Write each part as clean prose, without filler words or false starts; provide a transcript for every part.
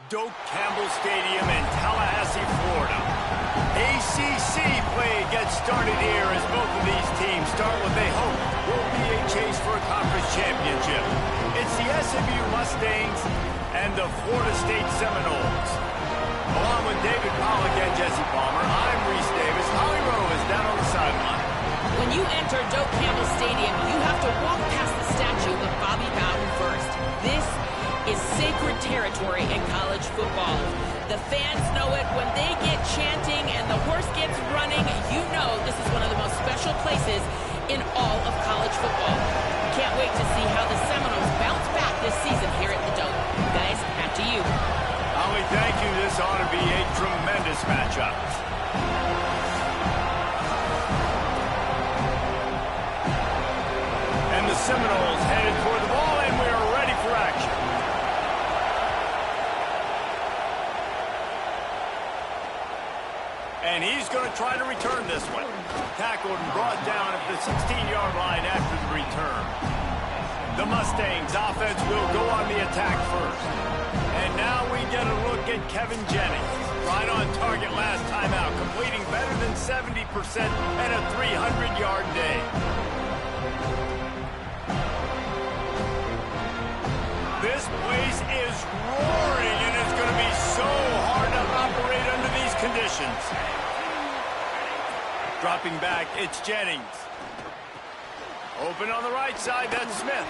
Doak Campbell Stadium in Tallahassee, Florida. ACC play gets started here as both of these teams start what they hope will be a chase for a conference championship. It's the SMU Mustangs and the Florida State Seminoles. Along with David Pollack and Jesse Palmer, I'm Reese Davis. Holly Rowe is down on the sideline. When you enter Doak Campbell Stadium, you have to walk past the statue of Bobby Bowden first. This is sacred territory in college football. The fans know it. When they get chanting and the horse gets running, you know this is one of the most special places in all of college football. Can't wait to see how the Seminoles bounce back this season here at the Doak. Guys, back to you. Holly, thank you. This ought to be a tremendous matchup. And the Seminoles headed toward the ball, and we are ready for action. And he's going to try to return this one. Tackled and brought down at the 16-yard line after the return. The Mustangs offense will go on the attack first. And now we get a look at Kevin Jennings. Right on target last time out, completing better than 70% and a 300-yard day. This place is roaring, and it's going to be so hard to operate under these conditions. Dropping back, it's Jennings. Open on the right side, that's Smith.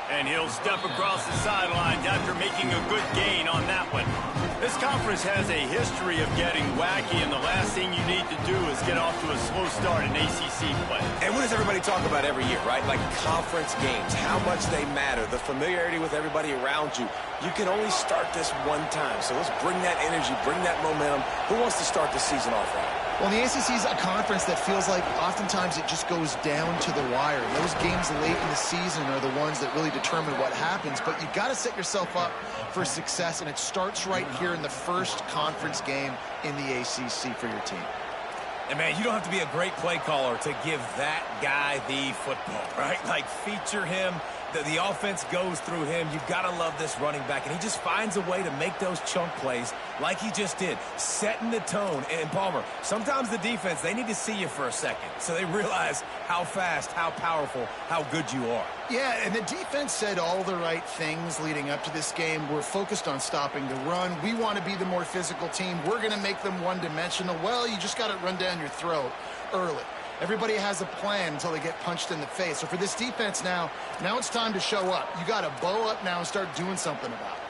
And he'll step across the sidelines after making a good gain on that one. This conference has a history of getting wacky, and the last thing you need to do is get off to a slow start in ACC play. And what does everybody talk about every year, right? Like conference games, how much they matter, the familiarity with everybody around you. You can only start this one time, so let's bring that energy, bring that momentum. Who wants to start the season off right? Well, the ACC is a conference that feels like oftentimes it just goes down to the wire. Those games late in the season are the ones that really determine what happens, but you've got to set yourself up for success, and it starts right here in the first conference game in the ACC for your team. And, man, you don't have to be a great play caller to give that guy the football, right? Like, feature him. The offense goes through him. You've got to love this running back. And he just finds a way to make those chunk plays like he just did, setting the tone. And, Palmer, sometimes the defense, they need to see you for a second so they realize how fast, how powerful, how good you are. Yeah, and the defense said all the right things leading up to this game. We're focused on stopping the run. We want to be the more physical team. We're going to make them one-dimensional. Well, you just got to run down your throat early. Everybody has a plan until they get punched in the face. So for this defense now it's time to show up. You got to bow up now and start doing something about it.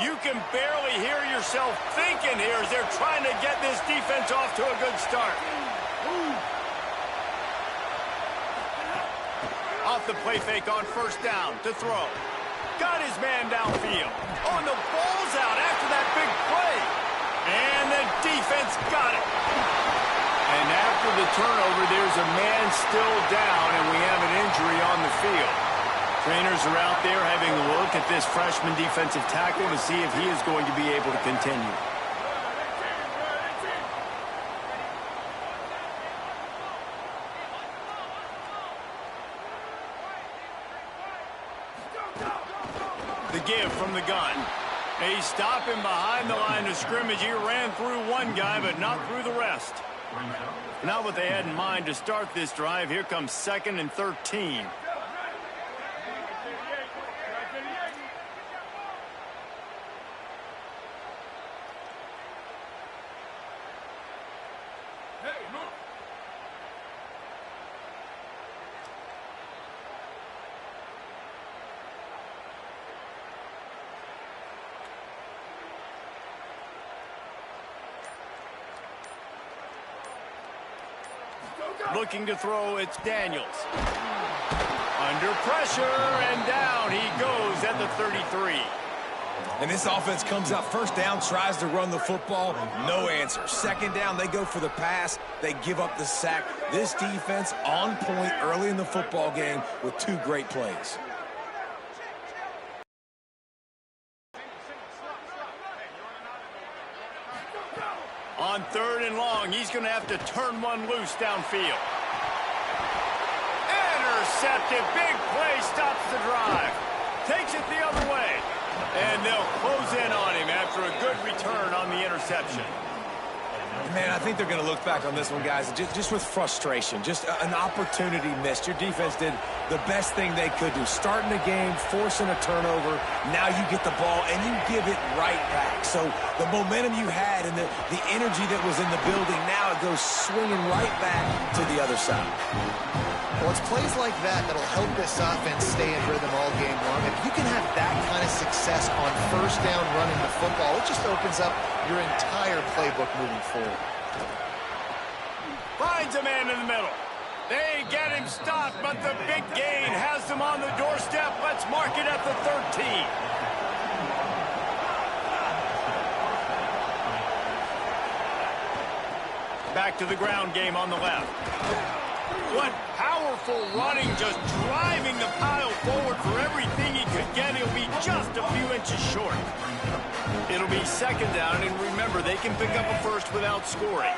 You can barely hear yourself thinking here as they're trying to get this defense off to a good start. Off the play fake on first down to throw. Got his man downfield. Oh, and the ball's out after that big play. And the defense got it. And after the turnover, there's a man still down, and we have an injury on the field. Trainers are out there having a look at this freshman defensive tackle to see if he is going to be able to continue. The give from the gun. They stop him behind the line of scrimmage. He ran through one guy, but not through the rest. Not what they had in mind to start this drive. Here comes 2nd and 13. Looking to throw, it's Daniels. Under pressure, and down he goes at the 33. And this offense comes out first down, tries to run the football, no answer. Second down, they go for the pass, they give up the sack. This defense on point early in the football game with 2 great plays. On 3rd and long, he's going to have to turn one loose downfield. Intercepted. Big play stops the drive. Takes it the other way. And they'll close in on him after a good return on the interception. Man, I think they're going to look back on this one, guys, just with frustration. Just an opportunity missed. Your defense did the best thing they could do. Starting the game, forcing a turnover. Now you get the ball, and you give it right back. So the momentum you had and the energy that was in the building, now it goes swinging right back to the other side. Well, it's plays like that that'll help this offense stay in rhythm all game long. If you can have that kind of success on first down running the football, it just opens up your entire playbook moving forward. Finds a man in the middle. They get him stopped, but the big gain has them on the doorstep. Let's mark it at the 13. Back to the ground game on the left. What powerful running, just driving the pile forward for everything he could get. He'll be just a few inches short. It'll be 2nd down, and remember, they can pick up a first without scoring.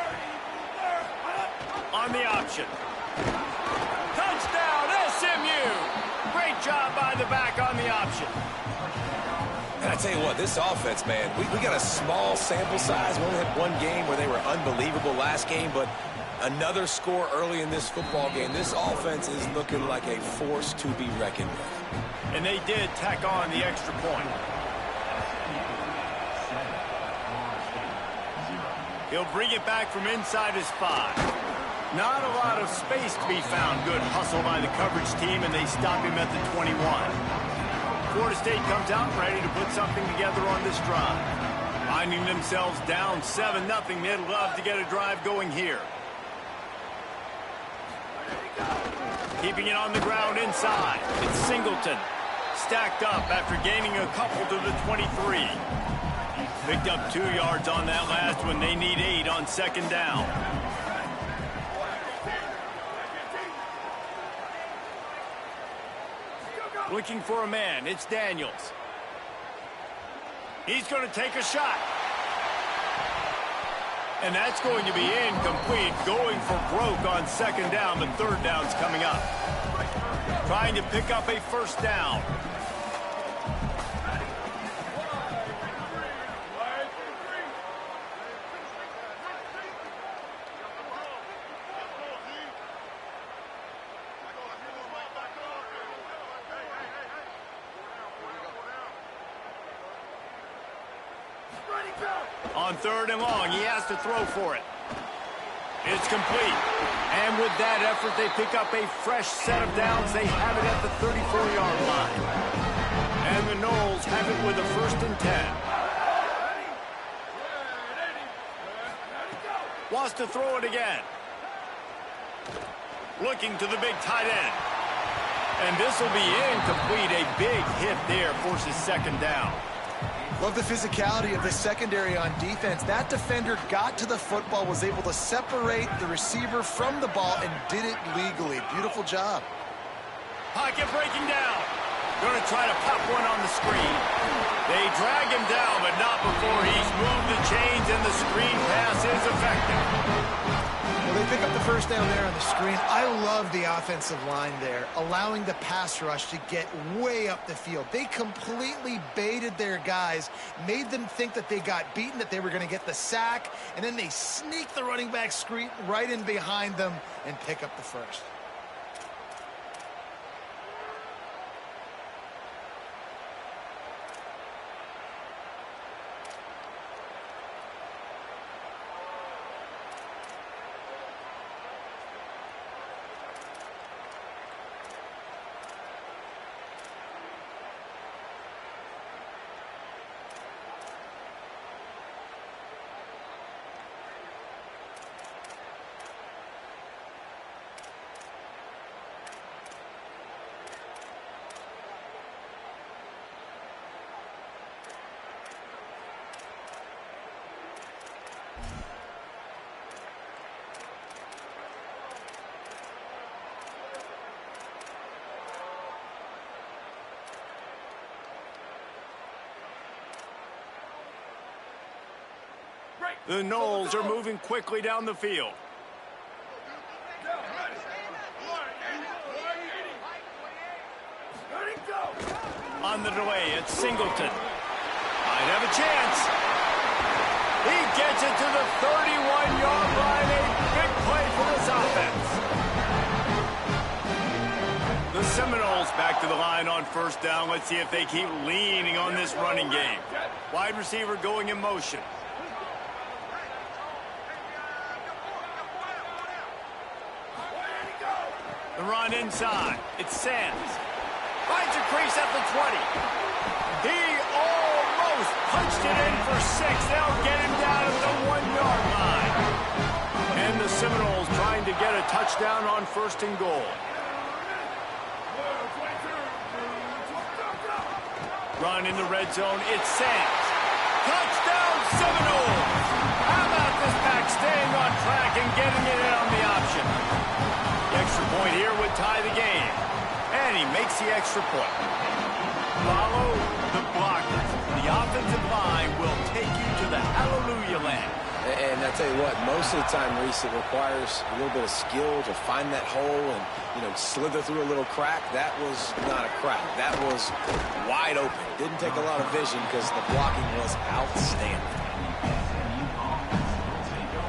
On the option. Touchdown, SMU! Great job by the back on the option. And I tell you what, this offense, man, we got a small sample size. We only had one game where they were unbelievable last game, but another score early in this football game. This offense is looking like a force to be reckoned with. And they did tack on the extra point. He'll bring it back from inside his 5. Not a lot of space to be found. Good hustle by the coverage team, and they stop him at the 21. Florida State comes out ready to put something together on this drive. Finding themselves down 7-0, they'd love to get a drive going here. Keeping it on the ground inside. It's Singleton. Stacked up after gaining a couple to the 23. Picked up 2 yards on that last one. They need 8 on 2nd down. Looking for a man. It's Daniels. He's going to take a shot. And that's going to be incomplete. Going for broke on 2nd down, but 3rd down's coming up. Trying to pick up a first down. On 3rd and long, he has to throw for it. It's complete. And with that effort, they pick up a fresh set of downs. They have it at the 34-yard line. And the Noles have it with a 1st and 10. Wants to throw it again. Looking to the big tight end. And this will be incomplete. A big hit there forces second down. Love the physicality of the secondary on defense. That defender got to the football, was able to separate the receiver from the ball, and did it legally. Beautiful job. Pocket breaking down. Going to try to pop one on the screen. They drag him down, but not before he's moved the chains, and the screen pass is effective. Well, they pick up the first down there on the screen. I love the offensive line there, allowing the pass rush to get way up the field. They completely baited their guys, made them think that they got beaten, that they were going to get the sack, and then they sneak the running back screen right in behind them and pick up the first. The Noles are moving quickly down the field. On the delay, it's Singleton. Might have a chance. He gets it to the 31-yard line. A big play for this offense. The Seminoles back to the line on first down. Let's see if they keep leaning on this running game. Wide receiver going in motion. The run inside. It's Sands. Finds a crease at the 20. He almost punched it in for 6. They'll get him down at the 1-yard line. And the Seminoles trying to get a touchdown on first and goal. Run in the red zone. It's Sands. Touchdown Seminoles. How about this back staying on track and getting it in on the option? The extra point here would tie the game. And he makes the extra point. Follow the blockers. The offensive line will take you to the hallelujah land. And I tell you what, most of the time, Reese, it requires a little bit of skill to find that hole and, slither through a little crack. That was not a crack. That was wide open. Didn't take a lot of vision because the blocking was outstanding.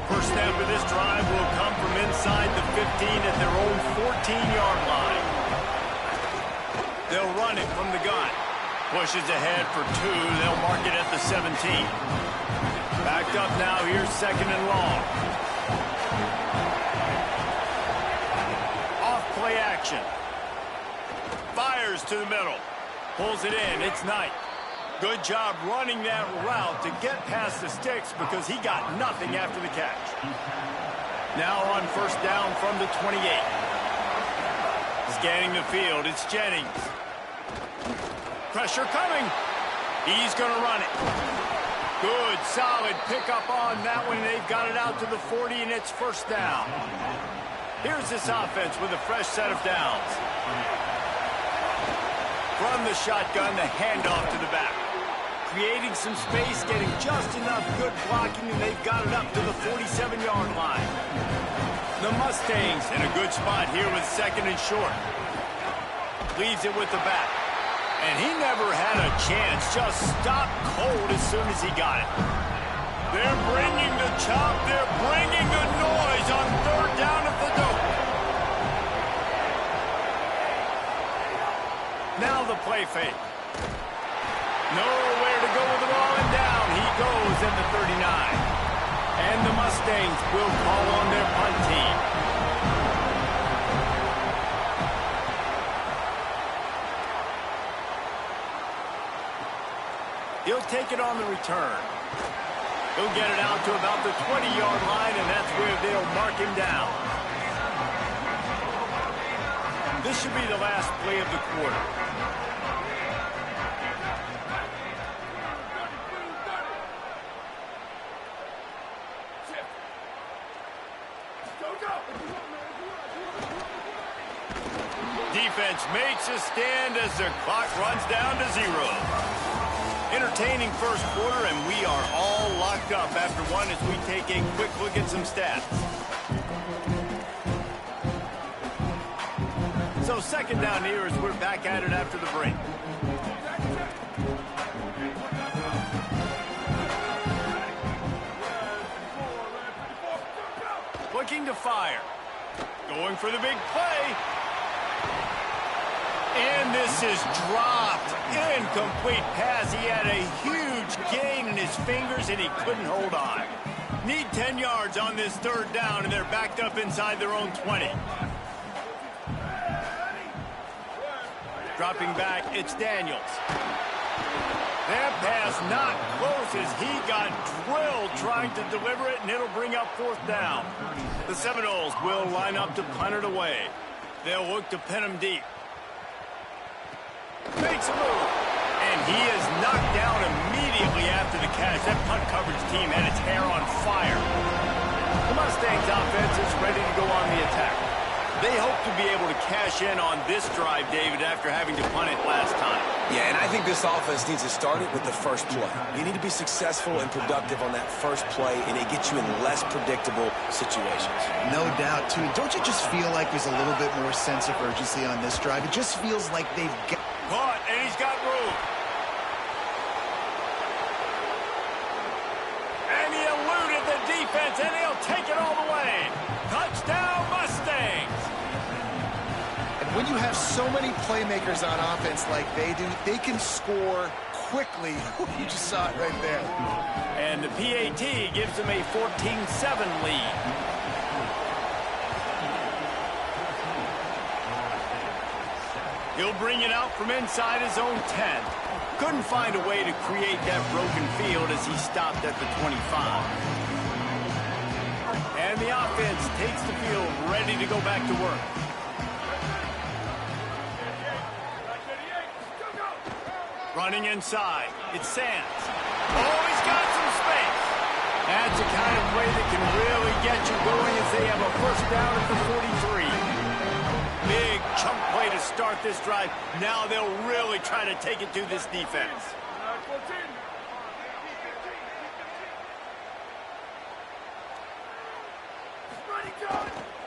First snap of this drive will come from inside the 15 at their own 14-yard line. They'll run it from the gun. Pushes ahead for 2. They'll mark it at the 17. Backed up now. Here's second and long. Off play action. Fires to the middle. Pulls it in. It's Knight. Good job running that route to get past the sticks because he got nothing after the catch. Now on first down from the 28. Scanning the field, it's Jennings. Pressure coming. He's going to run it. Good, solid pickup on that one. They've got it out to the 40, and it's first down. Here's this offense with a fresh set of downs. From the shotgun, the handoff to the back. Creating some space, getting just enough good blocking, and they've got it up to the 47-yard line. The Mustangs in a good spot here with second and short. Leaves it with the back. And he never had a chance, just stopped cold as soon as he got it. They're bringing the chop, they're bringing the noise on third down at the dope. Now the play fake. Nowhere to go with the ball, and down he goes at the 39. And the Mustangs will call on their punt team. He'll take it on the return. He'll get it out to about the 20-yard line, and that's where they'll mark him down. This should be the last play of the quarter. Defense makes a stand as the clock runs down to 0. Entertaining first quarter, and we are all locked up after one as we take a quick look at some stats. So second down here as we're back at it after the break. Looking to fire. Going for the big play. And this is dropped. Incomplete pass. He had a huge gain in his fingers, and he couldn't hold on. Need 10 yards on this third down, and they're backed up inside their own 20. Dropping back, it's Daniels. That pass not close as he got drilled trying to deliver it, and it'll bring up fourth down. The Seminoles will line up to punt it away. They'll look to pin him deep. Makes a move, and he is knocked down immediately after the catch. That punt coverage team had its hair on fire. The Mustangs offense is ready to go on the attack. They hope to be able to cash in on this drive, David, after having to punt it last time. Yeah, and I think this offense needs to start it with the first play. You need to be successful and productive on that first play, and it gets you in less predictable situations. No doubt, too. Don't you just feel like there's a little bit more sense of urgency on this drive? It just feels like they've got... Caught, and he's got room. And he eluded the defense, and he'll take it all the way. Touchdown, Mustangs. And when you have so many playmakers on offense like they do, they can score quickly. You just saw it right there. And the PAT gives them a 14-7 lead. He'll bring it out from inside his own 10. Couldn't find a way to create that broken field as he stopped at the 25. And the offense takes the field ready to go back to work. Running inside. It's Sands. Oh, he's got some space. That's the kind of play that can really get you going as they have a first down at the 43. Big chunk play to start this drive. Now they'll really try to take it to this defense.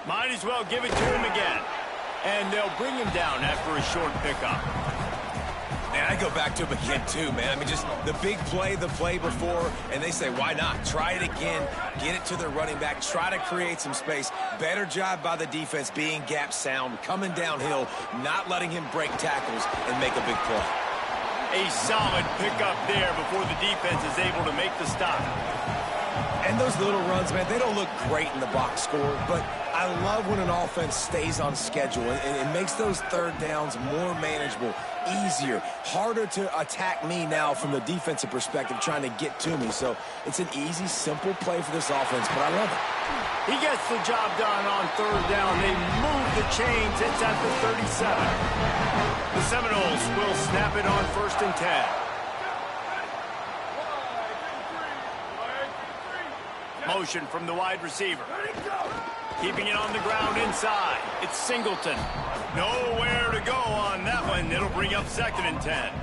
Might as well give it to him again. And they'll bring him down after a short pickup. And I go back to him again, too, man. I mean, just the big play, the play before, and they say, why not? Try it again, get it to their running back, try to create some space. Better job by the defense being gap sound, coming downhill, not letting him break tackles and make a big play. A solid pickup there before the defense is able to make the stop. And those little runs, man, they don't look great in the box score, but I love when an offense stays on schedule and it makes those third downs more manageable, easier, harder to attack me now from the defensive perspective trying to get to me. So it's an easy, simple play for this offense, but I love it. He gets the job done on third down. They move the chains. It's at the 37. The Seminoles will snap it on 1st and 10. Motion from the wide receiver. Keeping it on the ground inside. It's Singleton. Nowhere to go on that one. It'll bring up 2nd and 10.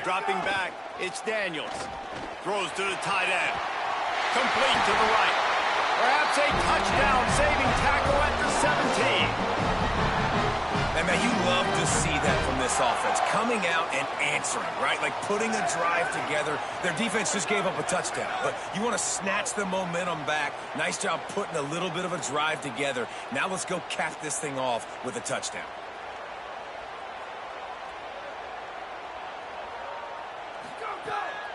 Dropping back, it's Daniels. Throws to the tight end. Complete to the right. Perhaps a touchdown-saving tackle at the 17. And, man, you love to see that from this offense. Coming out and answering, right? Like putting a drive together. Their defense just gave up a touchdown. But you want to snatch the momentum back. Nice job putting a little bit of a drive together. Now let's go cap this thing off with a touchdown.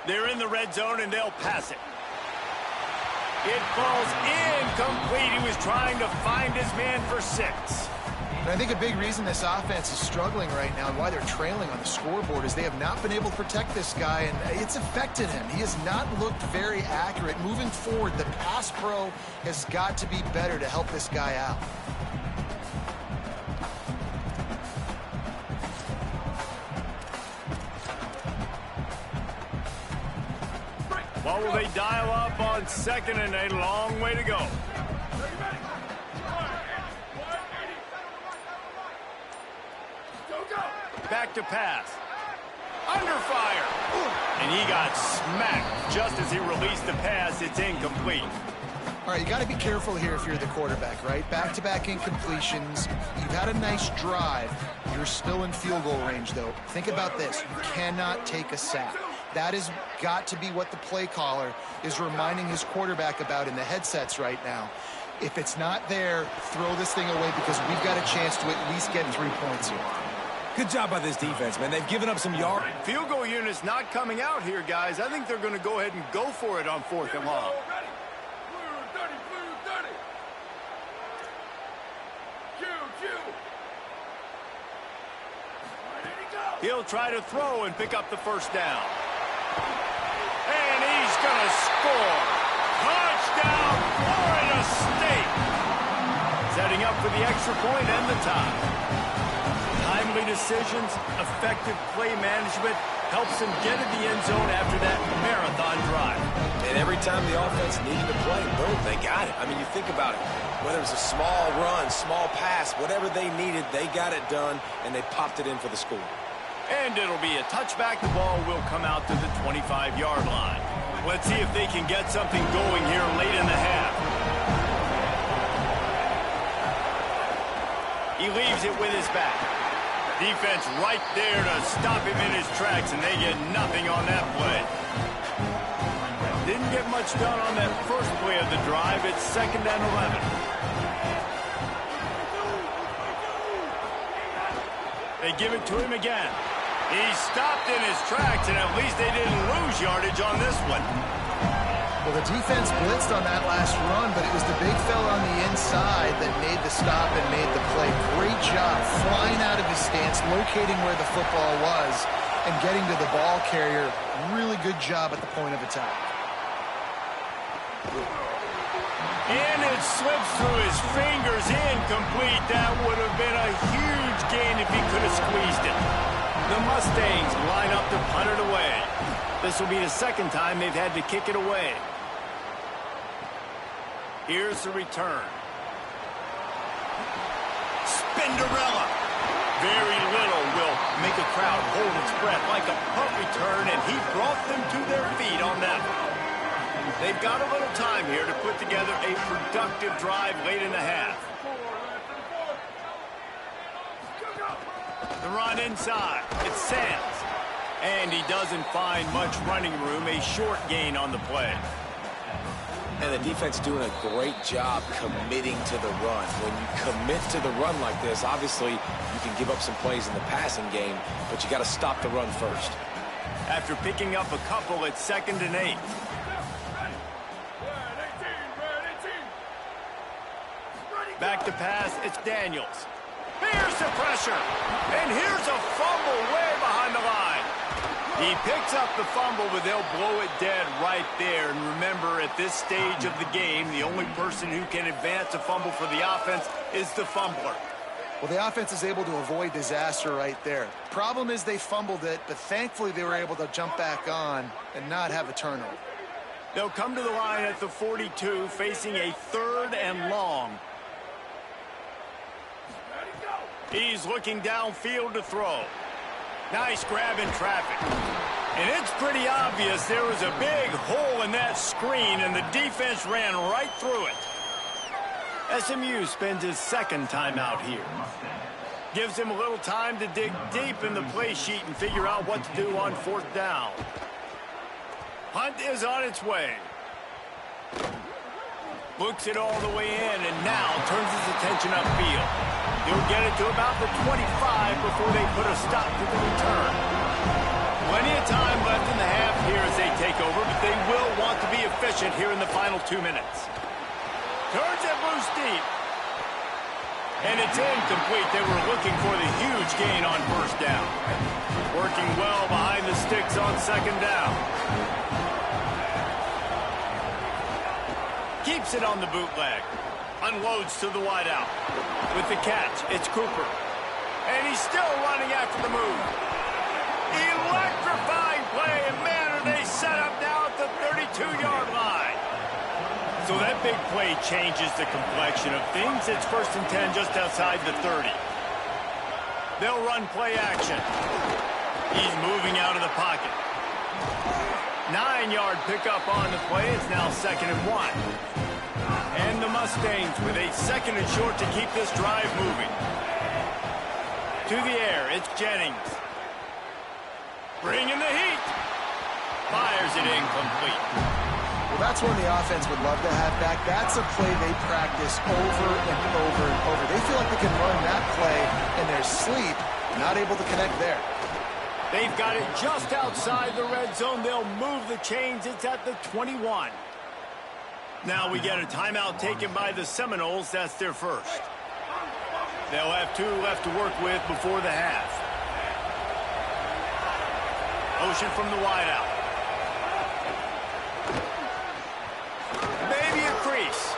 They're in the red zone, and they'll pass it. It falls incomplete. He was trying to find his man for 6. And I think a big reason this offense is struggling right now and why they're trailing on the scoreboard is they have not been able to protect this guy, and it's affected him. He has not looked very accurate. Moving forward, the pass pro has got to be better to help this guy out. What will they dial up on 2nd and a long way to go? Back to pass. Under fire. And he got smacked just as he released the pass. It's incomplete. All right, you got to be careful here if you're the quarterback, right? Back-to-back incompletions. You've had a nice drive. You're still in field goal range, though. Think about this. You cannot take a sack. That has got to be what the play caller is reminding his quarterback about in the headsets right now. If it's not there, throw this thing away because we've got a chance to at least get 3 points here. Good job by this defense, man. They've given up some yards. Field goal unit's not coming out here, guys. I think they're going to go ahead and go for it on 4th and long. He'll try to throw and pick up the first down. And he's going to score. Touchdown, Florida State. Setting up for the extra point and the tie. Timely decisions, effective play management helps him get in the end zone after that marathon drive. And every time the offense needed to play, boom, they got it. I mean, you think about it. Whether it was a small run, small pass, whatever they needed, they got it done, and they popped it in for the score. And it'll be a touchback. The ball will come out to the 25-yard line. Let's see if they can get something going here late in the half. He leaves it with his back. Defense right there to stop him in his tracks, and they get nothing on that play. Didn't get much done on that first play of the drive. It's 2nd and 11. They give it to him again. He stopped in his tracks, and at least they didn't lose yardage on this one. Well, the defense blitzed on that last run, but it was the big fella on the inside that made the stop and made the play. Great job flying out of his stance, locating where the football was, and getting to the ball carrier. Really good job at the point of attack. And it slips through his fingers, incomplete. That would have been a huge gain if he could have squeezed it. The Mustangs line up to punt it away. This will be the 2nd time they've had to kick it away. Here's the return. Spinderella. Very little will make a crowd hold its breath like a punt return, and he brought them to their feet on that one. They've got a little time here to put together a productive drive late in the half. The run inside. It's Sands. And he doesn't find much running room. A short gain on the play. And the defense doing a great job committing to the run. When you commit to the run like this, obviously you can give up some plays in the passing game, but you got to stop the run first. After picking up a couple, it's 2nd and 8. Back to pass, it's Daniels. Here's the pressure. And here's a fumble way behind the line. He picks up the fumble, but they'll blow it dead right there. And remember, at this stage of the game, the only person who can advance a fumble for the offense is the fumbler. Well, the offense is able to avoid disaster right there. Problem is they fumbled it, but thankfully they were able to jump back on and not have a turnover. They'll come to the line at the 42, facing a 3rd and long. He's looking downfield to throw. Nice grab in traffic. And it's pretty obvious there was a big hole in that screen, and the defense ran right through it. SMU spends his 2nd timeout here. Gives him a little time to dig deep in the play sheet and figure out what to do on 4th down. Hunt is on its way. Looks it all the way in, and now turns his attention upfield. He'll get it to about the 25 before they put a stop to the return. Plenty of time left in the half here as they take over, but they will want to be efficient here in the final 2 minutes. Turns it loose deep. And it's incomplete. They were looking for the huge gain on first down. Working well behind the sticks on second down. Keeps it on the bootleg. Unloads to the wideout. With the catch, it's Cooper. And he's still running after the move. Electrifying play, and man, are they set up now at the 32-yard line. So that big play changes the complexion of things. It's 1st and 10 just outside the 30. They'll run play action. He's moving out of the pocket. 9-yard pickup on the play. It's now 2nd and 1. And the Mustangs with a 2nd and short to keep this drive moving. To the air, it's Jennings. Bringing the heat. Fires it incomplete. Well, that's one the offense would love to have back. That's a play they practice over and over and over. They feel like they can run that play in their sleep, not able to connect there. They've got it just outside the red zone. They'll move the chains. It's at the 21. Now we get a timeout taken by the Seminoles. That's their first. They'll have 2 left to work with before the half. Motion from the wideout. Maybe a crease.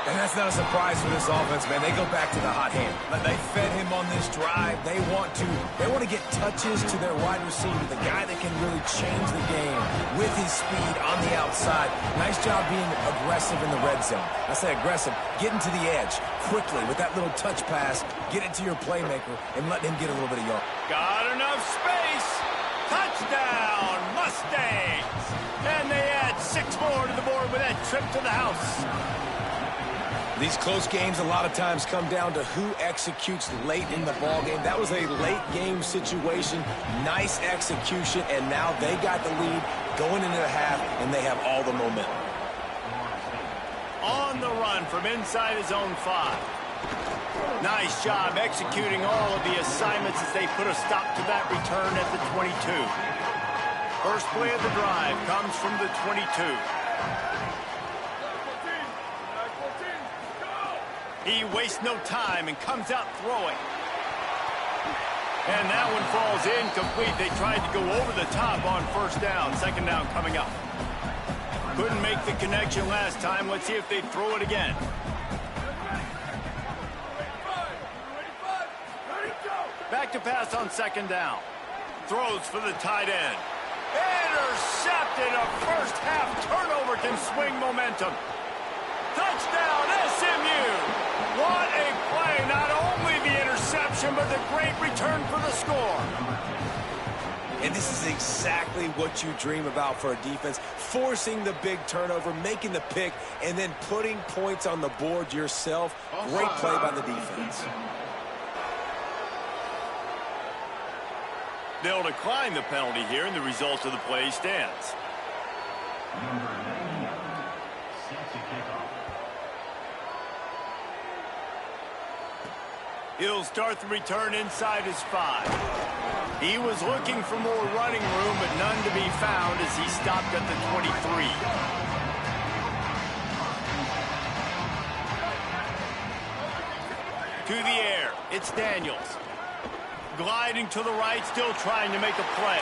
And that's not a surprise for this offense, man. They go back to the hot hand. They fed him on this drive. They want to get touches to their wide receiver, the guy that can really change the game with his speed on the outside. Nice job being aggressive in the red zone. I say aggressive, getting to the edge quickly with that little touch pass, get it to your playmaker, and letting him get a little bit of yard. Got enough space. Touchdown, Mustangs. And they add 6 more to the board with that trip to the house. These close games a lot of times come down to who executes late in the ballgame. That was a late game situation. Nice execution, and now they got the lead going into the half, and they have all the momentum. On the run from inside his own 5. Nice job executing all of the assignments as they put a stop to that return at the 22. First play of the drive comes from the 22. He wastes no time and comes out throwing. And that one falls incomplete. They tried to go over the top on first down. 2nd down coming up. Couldn't make the connection last time. Let's see if they throw it again. Back to pass on 2nd down. Throws for the tight end. Intercepted. A first half turnover can swing momentum. Touchdown, SMU. What a play. Not only the interception, but the great return for the score. And this is exactly what you dream about for a defense. Forcing the big turnover, making the pick, and then putting points on the board yourself. Great play by the defense. They'll decline the penalty here, and the result of the play stands. He'll start the return inside his 5. He was looking for more running room, but none to be found as he stopped at the 23. To the air, it's Daniels. Gliding to the right, still trying to make a play.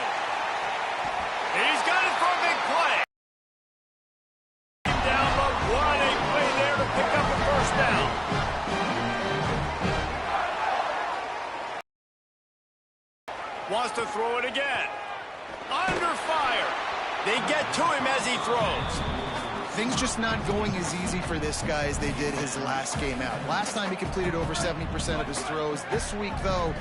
He's got it for a big play. Down, but what a play there to pick up a first down. Wants to throw it again. Under fire. They get to him as he throws. Things just not going as easy for this guy as they did his last game out. Last time he completed over 70% of his throws. This week, though,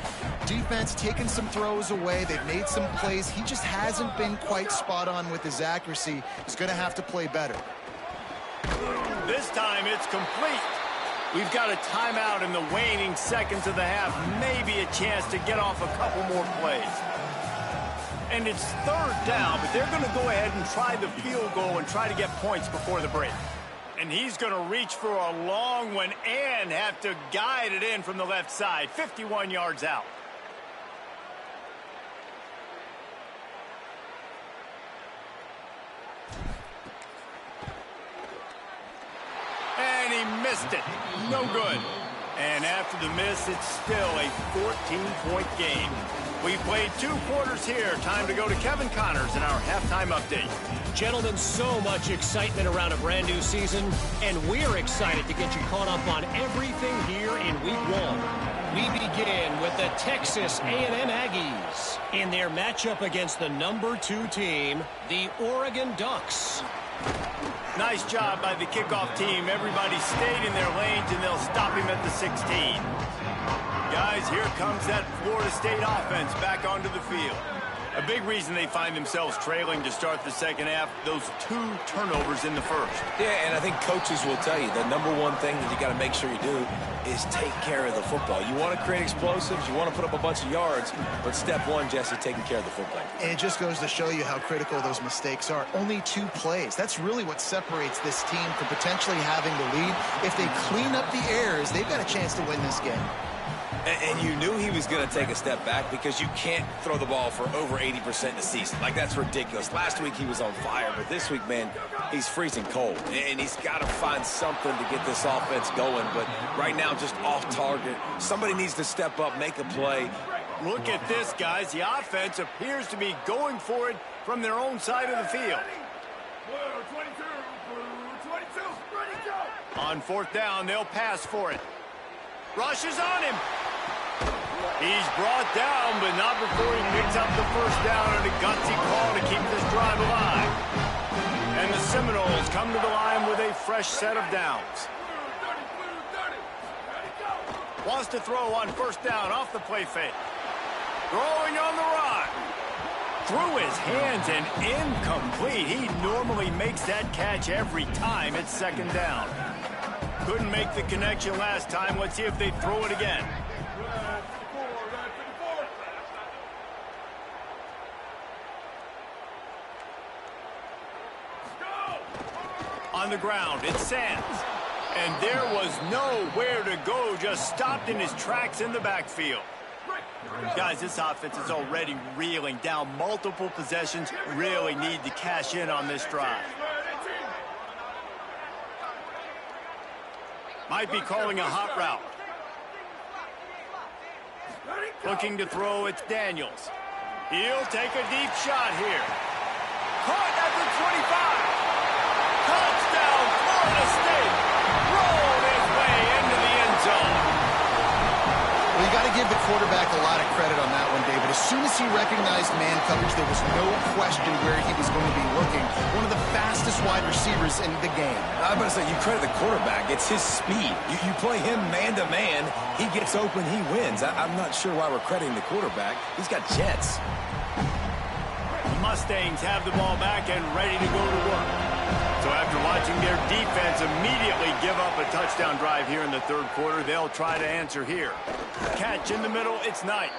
defense taking some throws away. They've made some plays. He just hasn't been quite spot on with his accuracy. He's going to have to play better. This time it's complete. We've got a timeout in the waning seconds of the half. Maybe a chance to get off a couple more plays. And it's 3rd down, but they're going to go ahead and try the field goal and try to get points before the break. And he's going to reach for a long one and have to guide it in from the left side. 51 yards out. he missed it. No good. And after the miss, it's still a 14-point game. We played 2 quarters here. Time to go to Kevin Connors in our halftime update. Gentlemen, so much excitement around a brand new season, and we're excited to get you caught up on everything here in Week 1. We begin with the Texas A&M Aggies in their matchup against the number 2 team, the Oregon Ducks. Nice job by the kickoff team. Everybody stayed in their lanes, and they'll stop him at the 16. Guys, here comes that Florida State offense back onto the field. A big reason they find themselves trailing to start the second half, those 2 turnovers in the first. Yeah, and I think coaches will tell you the number one thing that you got to make sure you do is take care of the football. You want to create explosives, you want to put up a bunch of yards, but step 1, Jesse, taking care of the football. And it just goes to show you how critical those mistakes are. Only 2 plays. That's really what separates this team from potentially having the lead. If they clean up the errors, they've got a chance to win this game. And you knew he was going to take a step back because you can't throw the ball for over 80% in the season. Like, that's ridiculous. Last week he was on fire, but this week, man, he's freezing cold. And he's got to find something to get this offense going. But right now, just off target. Somebody needs to step up, make a play. Look at this, guys. The offense appears to be going for it from their own side of the field. On 4th down, they'll pass for it. Rushes on him. He's brought down, but not before he picks up the first down on a gutsy call to keep this drive alive. And the Seminoles come to the line with a fresh set of downs. Wants to throw on 1st down off the play fake. Throwing on the run. Through his hands and incomplete. He normally makes that catch every time it's 2nd down. Couldn't make the connection last time. Let's see if they throw it again. On the ground, it's Sands. And there was nowhere to go, just stopped in his tracks in the backfield. Guys, this offense is already reeling down multiple possessions. Really need to cash in on this drive. Might be calling a hot route. Looking to throw, it's Daniels. He'll take a deep shot here. Caught at the 25. Touchdown, Florida State. Rolled his way into the end zone. Well, you got to give the quarterback a lot of credit on that one, David. As soon as he recognized man coverage, there was no question where he was going to be looking. One of the fastest wide receivers in the game. I'm going to say, you credit the quarterback. It's his speed. You play him man-to-man, he gets open, he wins. I'm not sure why we're crediting the quarterback. He's got jets. The Mustangs have the ball back and ready to go to work. So after watching their defense immediately give up a touchdown drive here in the 3rd quarter, they'll try to answer here. Catch in the middle, it's Knight.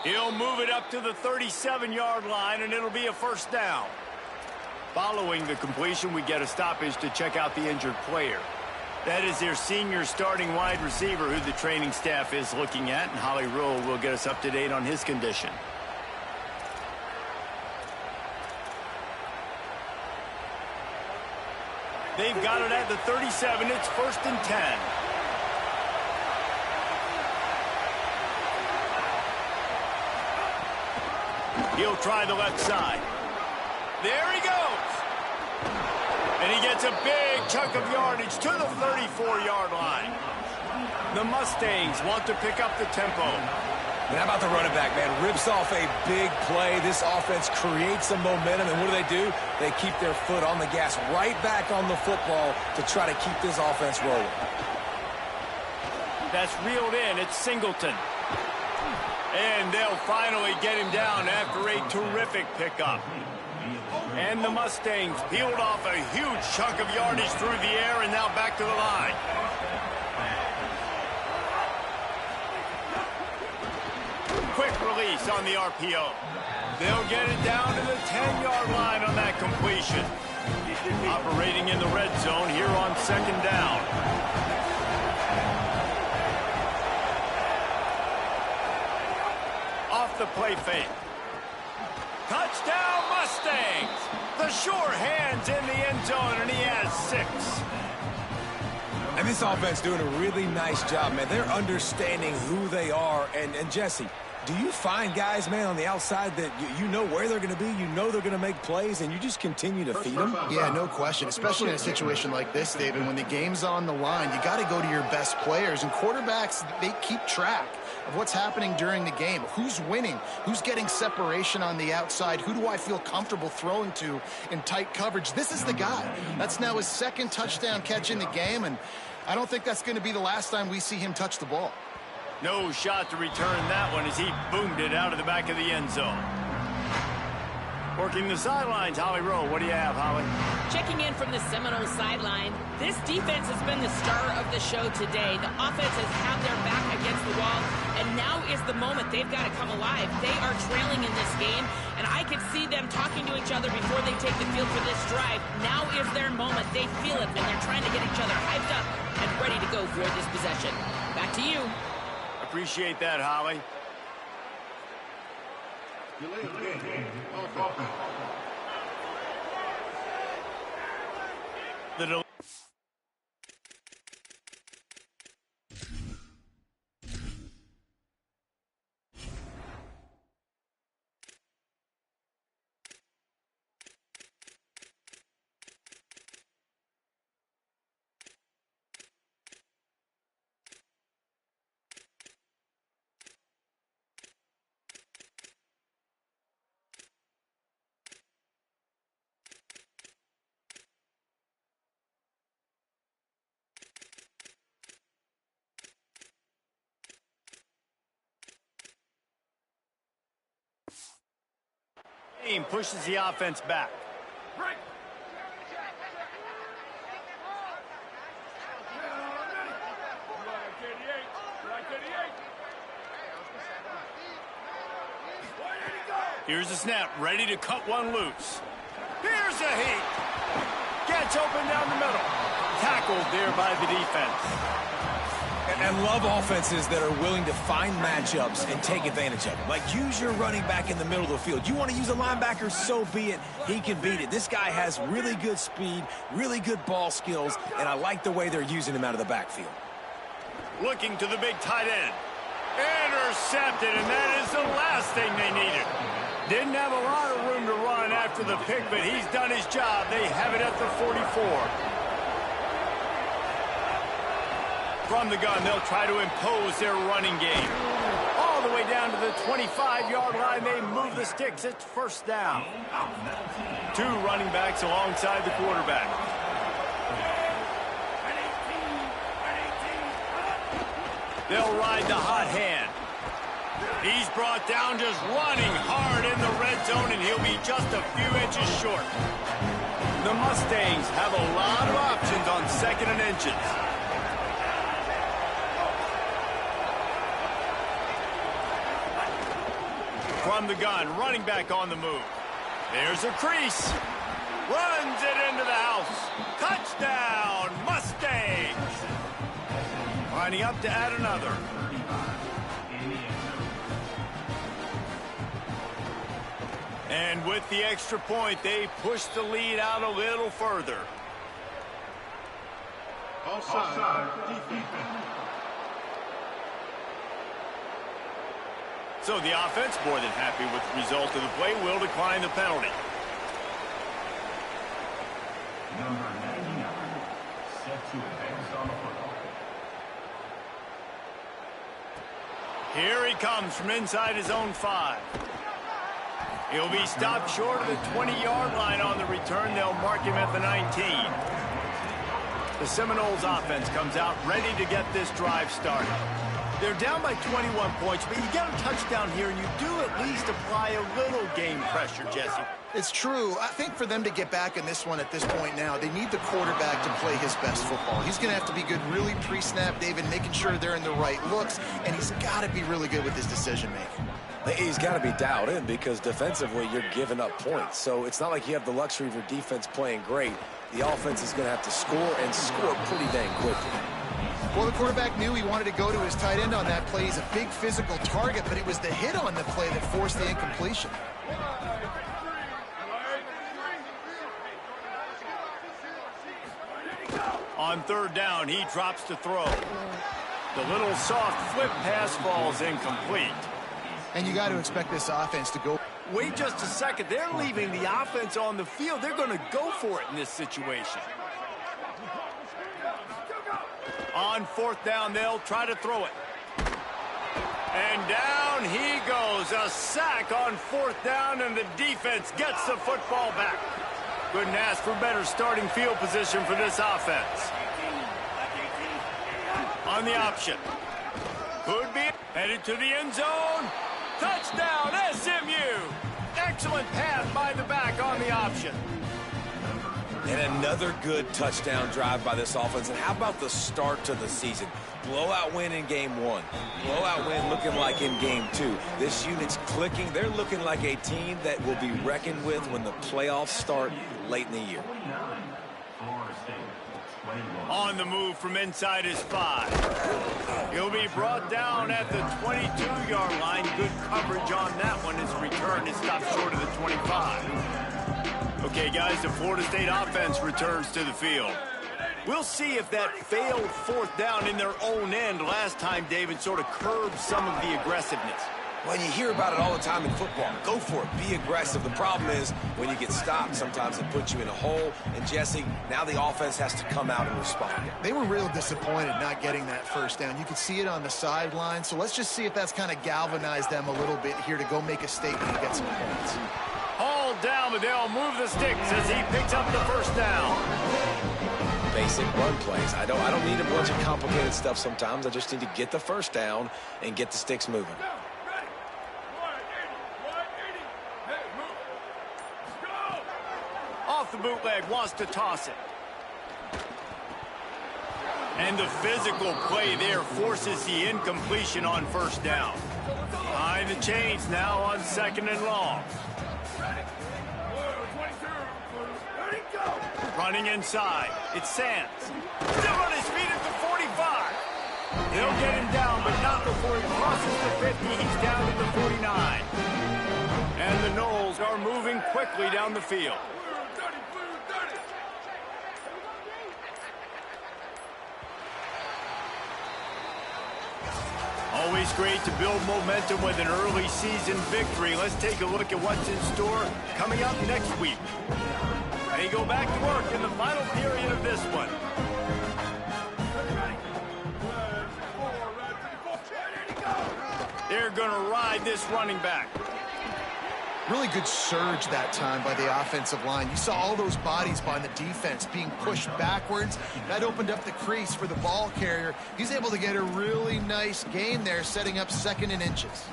He'll move it up to the 37-yard line, and it'll be a 1st down. Following the completion, we get a stoppage to check out the injured player. That is their senior starting wide receiver who the training staff is looking at, and Holly Rule will get us up to date on his condition. They've got it at the 37. It's 1st and 10. He'll try the left side. There he goes. And he gets a big chunk of yardage to the 34-yard line. The Mustangs want to pick up the tempo. And how about the running back, man? Rips off a big play. This offense creates some momentum, and what do? They keep their foot on the gas, right back on the football to try to keep this offense rolling. That's reeled in. It's Singleton. And they'll finally get him down after a terrific pickup. And the Mustangs peeled off a huge chunk of yardage through the air and now back to the line. Quick release on the RPO. They'll get it down to the 10-yard line on that completion. Operating in the red zone here on 2nd down. Off the play fake. Touchdown Mustangs! The sure hands in the end zone, and he has 6. And this offense doing a really nice job, man. They're understanding who they are. And Jesse, do you find guys, man, on the outside that you know where they're going to be, you know they're going to make plays, and you just continue to feed them? Yeah, no question, especially in a situation like this, David. When the game's on the line, you got to go to your best players. And quarterbacks, they keep track of what's happening during the game. Who's winning? Who's getting separation on the outside? Who do I feel comfortable throwing to in tight coverage? This is the guy. That's now his second touchdown catch in the game, and I don't think that's going to be the last time we see him touch the ball. No shot to return that one as he boomed it out of the back of the end zone. Working the sidelines, Holly Rowe. What do you have, Holly? Checking in from the Seminoles sideline, this defense has been the star of the show today. The offense has had their back against the wall, and now is the moment they've got to come alive. They are trailing in this game, and I can see them talking to each other before they take the field for this drive. Now is their moment. They feel it, and they're trying to get each other hyped up and ready to go for this possession. Back to you. Appreciate that, Holly. The team pushes the offense back. Here's the snap, ready to cut one loose. Here's a heat. Gets open down the middle. Tackled there by the defense. And love offenses that are willing to find matchups and take advantage of them. Like, use your running back in the middle of the field. You want to use a linebacker, so be it. He can beat it. This guy has really good speed, really good ball skills, and I like the way they're using him out of the backfield. Looking to the big tight end. Intercepted, and that is the last thing they needed. Didn't have a lot of room to run after the pick, but he's done his job. They have it at the 44. From the gun, they'll try to impose their running game. All the way down to the 25-yard line, they move the sticks. It's first down. Two running backs alongside the quarterback. They'll ride the hot hand. He's brought down just running hard in the red zone, and he'll be just a few inches short. The Mustangs have a lot of options on second and inches. From the gun, running back on the move. There's a crease. Runs it into the house. Touchdown, Mustangs! Lining up to add another. And with the extra point, they push the lead out a little further. Offside. So the offense, more than happy with the result of the play, will decline the penalty. Number 99, set to advance on the football. Here he comes from inside his own 5. He'll be stopped short of the 20-yard line on the return. They'll mark him at the 19. The Seminoles offense comes out ready to get this drive started. They're down by 21 points, but you get a touchdown here, and you do at least apply a little game pressure, Jesse. It's true. I think for them to get back in this one at this point now, they need the quarterback to play his best football. He's going to have to be good really pre-snap, David, making sure they're in the right looks, and he's got to be really good with his decision-making. He's got to be dialed in because defensively you're giving up points. So it's not like you have the luxury of your defense playing great. The offense is going to have to score and score pretty dang quickly. Well, the quarterback knew he wanted to go to his tight end on that play. He's a big physical target, but it was the hit on the play that forced the incompletion. On third down, he drops to throw. The little soft flip pass falls incomplete. And you got to expect this offense to go. Wait just a second. They're leaving the offense on the field. They're going to go for it in this situation. On fourth down, they'll try to throw it. And down he goes. A sack on fourth down, and the defense gets the football back. Couldn't ask for better starting field position for this offense. On the option. Could be headed to the end zone. Touchdown, SMU. Excellent pass by the back on the option. And another good touchdown drive by this offense. And how about the start to the season? Blowout win in game 1. Blowout win looking like in game 2. This unit's clicking. They're looking like a team that will be reckoned with when the playoffs start late in the year. On the move from inside his 5. He'll be brought down at the 22-yard line. Good coverage on that one. His return is stopped short of the 25. Okay, guys, the Florida State offense returns to the field. We'll see if that failed fourth down in their own end last time, David, sort of curbed some of the aggressiveness. Well, you hear about it all the time in football. Go for it. Be aggressive. The problem is when you get stopped, sometimes it puts you in a hole. And, Jesse, now the offense has to come out and respond. They were real disappointed not getting that first down. You could see it on the sideline. So let's just see if that's kind of galvanized them a little bit here to go make a statement and get some points. Hauled down, but they'll move the sticks as he picks up the first down. Basic run plays. I don't need a bunch of complicated stuff sometimes. I just need to get the first down and get the sticks moving. Off the bootleg, wants to toss it. And the physical play there forces the incompletion on first down. Behind the chains now on second and long. Running inside. It's Sands. Still on his feet at the 45. They'll get him down, but not before he crosses the 50. He's down to the 49. And the Noles are moving quickly down the field. Always great to build momentum with an early season victory. Let's take a look at what's in store coming up next week. They go back to work in the final period of this one. They're going to ride this running back. Really good surge that time by the offensive line. You saw all those bodies by the defense being pushed backwards. That opened up the crease for the ball carrier. He's able to get a really nice gain there, setting up second and inches.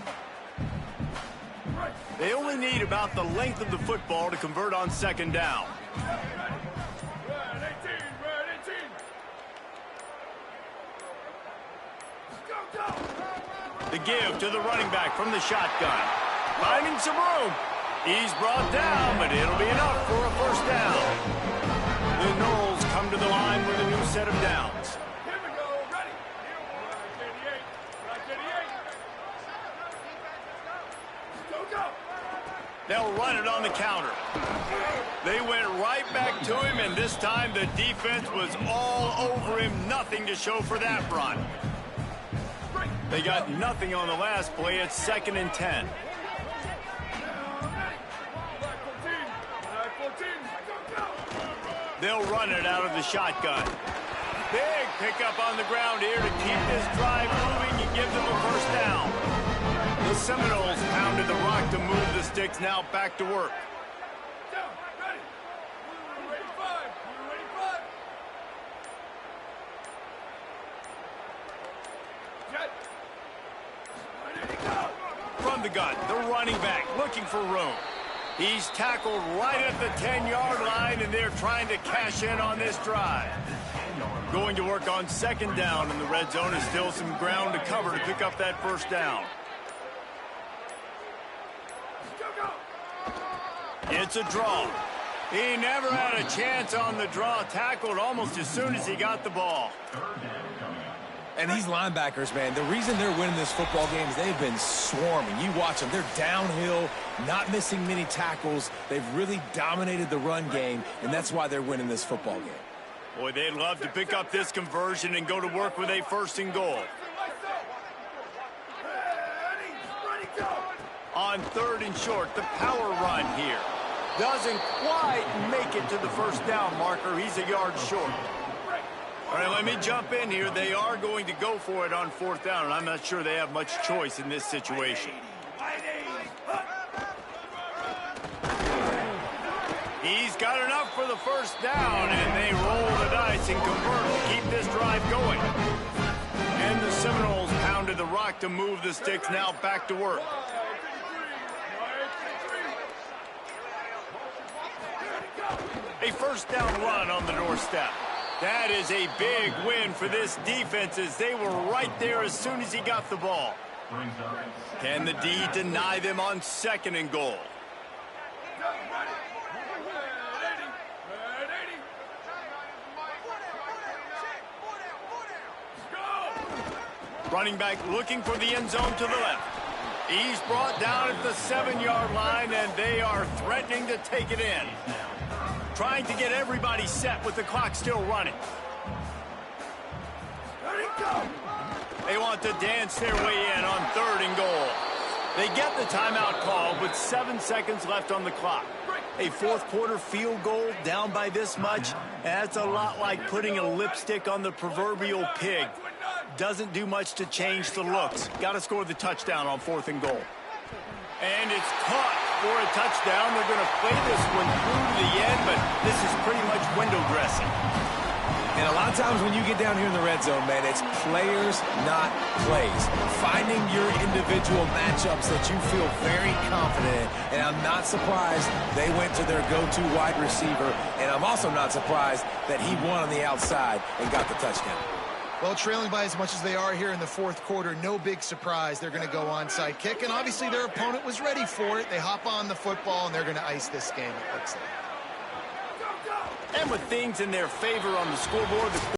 They only need about the length of the football to convert on second down. The give to the running back from the shotgun. Finding some room. He's brought down, but it'll be enough for a first down. The Noles come to the line with a new set of downs. Here we go. Ready. Go. They'll run it on the counter. They went right back to him, and this time the defense was all over him. Nothing to show for that run. They got nothing on the last play. It's 2nd and 10. They'll run it out of the shotgun. Big pickup on the ground here to keep this drive moving and give them a first down. The Seminoles pounded the rock to move the sticks. Now back to work. From the gun, the running back looking for room. He's tackled right at the 10-yard line, and they're trying to cash in on this drive. Going to work on second down, and the red zone is still some ground to cover to pick up that first down. It's a draw. He never had a chance on the draw, tackled almost as soon as he got the ball. And these linebackers, man, the reason they're winning this football game is they've been swarming. You watch them. They're downhill, not missing many tackles. They've really dominated the run game, and that's why they're winning this football game. Boy, they'd love to pick up this conversion and go to work with a 1st and goal. On 3rd and short, the power run here. Doesn't quite make it to the 1st down marker. He's a yard short. All right, let me jump in here. They are going to go for it on 4th down, and I'm not sure they have much choice in this situation. He's got enough for the 1st down, and they roll the dice and convert to keep this drive going. And the Seminoles pounded the rock to move the sticks. Now back to work. A 1st down run on the doorstep. That is a big win for this defense as they were right there as soon as he got the ball. Can the D deny them on 2nd and goal? Running back looking for the end zone to the left. He's brought down at the 7-yard line, and they are threatening to take it in. Trying to get everybody set with the clock still running. They want to dance their way in on 3rd and goal. They get the timeout call with 7 seconds left on the clock. A 4th quarter field goal down by this much, that's a lot like putting a lipstick on the proverbial pig. Doesn't do much to change the looks. Got to score the touchdown on 4th and goal. And it's caught for a touchdown. They're going to play this one through to the end, but this is pretty much window dressing. And a lot of times when you get down here in the red zone, man, it's players, not plays. Finding your individual matchups that you feel very confident in. And I'm not surprised they went to their go-to wide receiver. And I'm also not surprised that he won on the outside and got the touchdown. Well, trailing by as much as they are here in the 4th quarter, no big surprise. They're going to go onside kick, and obviously their opponent was ready for it. They hop on the football, and they're going to ice this game, it looks like. And with things in their favor on the scoreboard, the